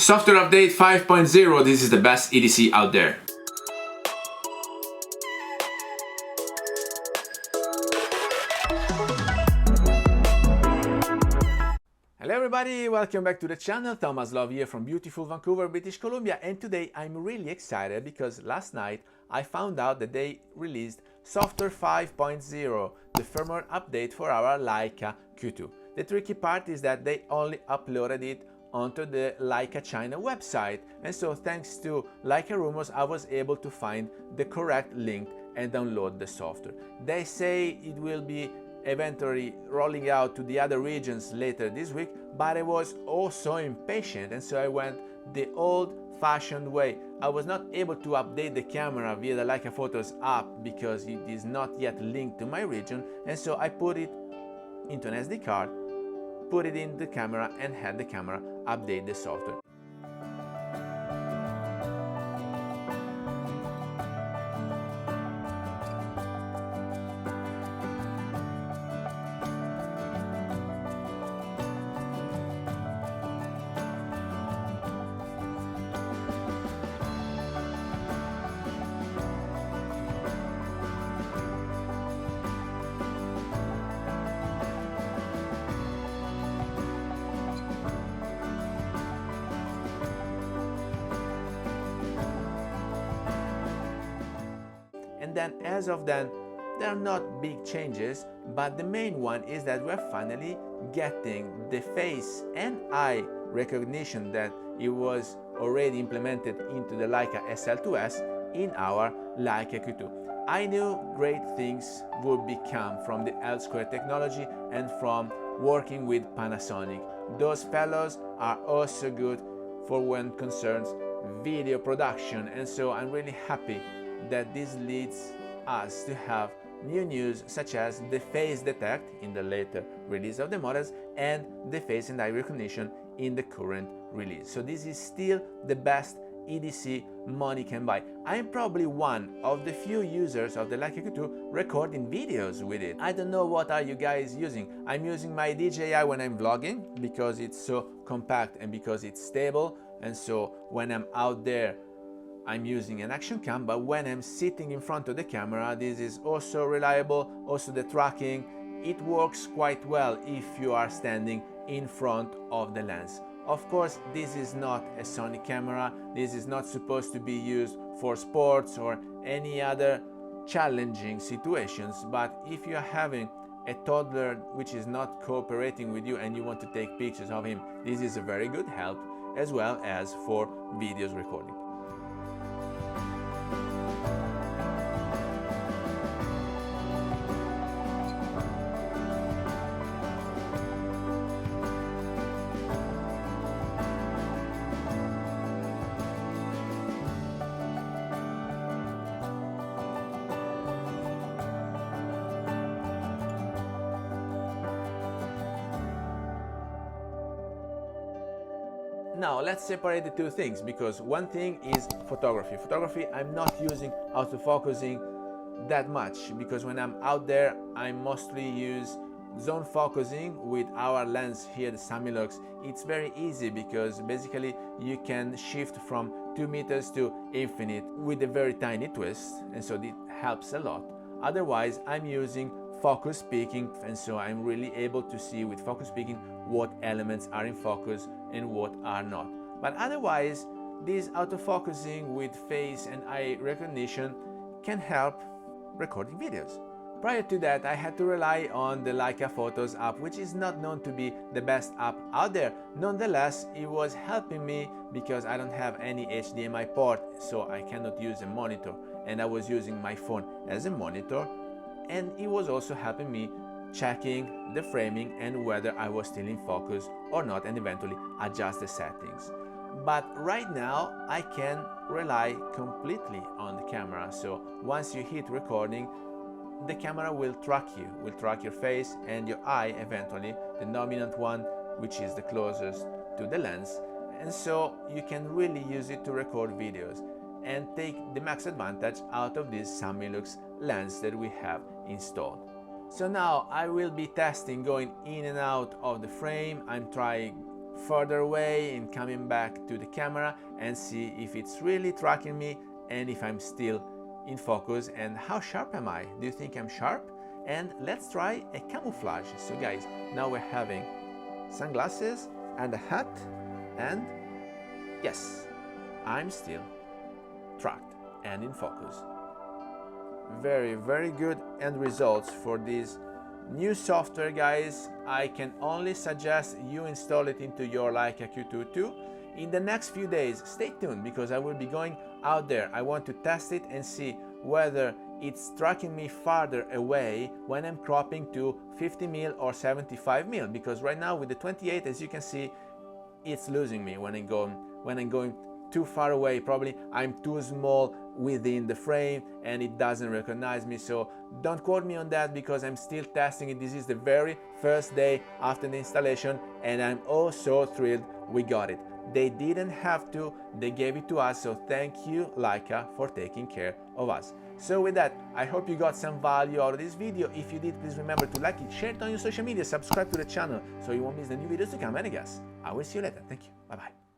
Software update 5.0, this is the best EDC out there. Hello everybody, welcome back to the channel. Thomas Love here from beautiful Vancouver, British Columbia, and today I'm really excited because last night I found out that they released Software 5.0, the firmware update for our Leica Q2. The tricky part is that they only uploaded it onto the Leica China website, and so thanks to Leica Rumors I was able to find the correct link and download the software. They say it will be eventually rolling out to the other regions later this week, but I was also impatient, and so I went the old-fashioned way. I was not able to update the camera via the Leica Photos app because it is not yet linked to my region, and so I put it into an SD card, put it in the camera, and had the camera update the software. And then as of then, there are not big changes, but the main one is that we're finally getting the face and eye recognition that it was already implemented into the Leica SL2S in our Leica Q2. I knew great things would become from the L2 technology and from working with Panasonic. Those fellows are also good for when concerns video production, and so I'm really happy that this leads us to have new news such as the face detect in the later release of the models and the face and eye recognition in the current release. So this is still the best EDC money can buy. I'm probably one of the few users of the Leica Q2 recording videos with it. I don't know what are you guys using. I'm using my DJI when I'm vlogging because it's so compact and because it's stable, and so when I'm out there I'm using an action cam, but when I'm sitting in front of the camera, this is also reliable. Also the tracking, it works quite well if you are standing in front of the lens. Of course, this is not a Sony camera. This is not supposed to be used for sports or any other challenging situations, but if you are having a toddler which is not cooperating with you and you want to take pictures of him, this is a very good help, as well as for videos recording. Now let's separate the two things, because one thing is photography. Photography, I'm not using autofocusing that much because when I'm out there I mostly use zone focusing with our lens here, the Samilux. It's very easy because basically you can shift from 2 meters to infinite with a very tiny twist, and so it helps a lot. Otherwise I'm using focus peaking, and so I'm really able to see with focus peaking what elements are in focus and what are not. But otherwise, this autofocusing with face and eye recognition can help recording videos. Prior to that, I had to rely on the Leica Photos app, which is not known to be the best app out there. Nonetheless, it was helping me because I don't have any HDMI port, so I cannot use a monitor, and I was using my phone as a monitor, and it was also helping me checking the framing and whether I was still in focus or not, and eventually adjust the settings. But right now I can rely completely on the camera, so once you hit recording, the camera will track you, will track your face and your eye, eventually the dominant one, which is the closest to the lens, and so you can really use it to record videos and take the max advantage out of this Samilux lens that we have installed. So now I will be testing going in and out of the frame. I'm trying further away and coming back to the camera and see if it's really tracking me and if I'm still in focus and how sharp am I? Do you think I'm sharp? And let's try a camouflage. So guys, now we're having sunglasses and a hat, and yes, I'm still tracked and in focus. Very, very good end results for this new software, guys. I can only suggest you install it into your Leica Q2 too. In the next few days, stay tuned because I will be going out there. I want to test it and see whether it's tracking me farther away when I'm cropping to 50mm or 75mm, because right now with the 28, as you can see, it's losing me when I'm going too far away. Probably I'm too small within the frame and it doesn't recognize me. So don't quote me on that because I'm still testing it. This is the very first day after the installation and I'm oh so thrilled we got it. They didn't have to, they gave it to us, so thank you Leica for taking care of us. So with that, I hope you got some value out of this video. If you did, please remember to like it, share it on your social media, subscribe to the channel so you won't miss the new videos to come, and I guess I will see you later. Thank you. Bye bye.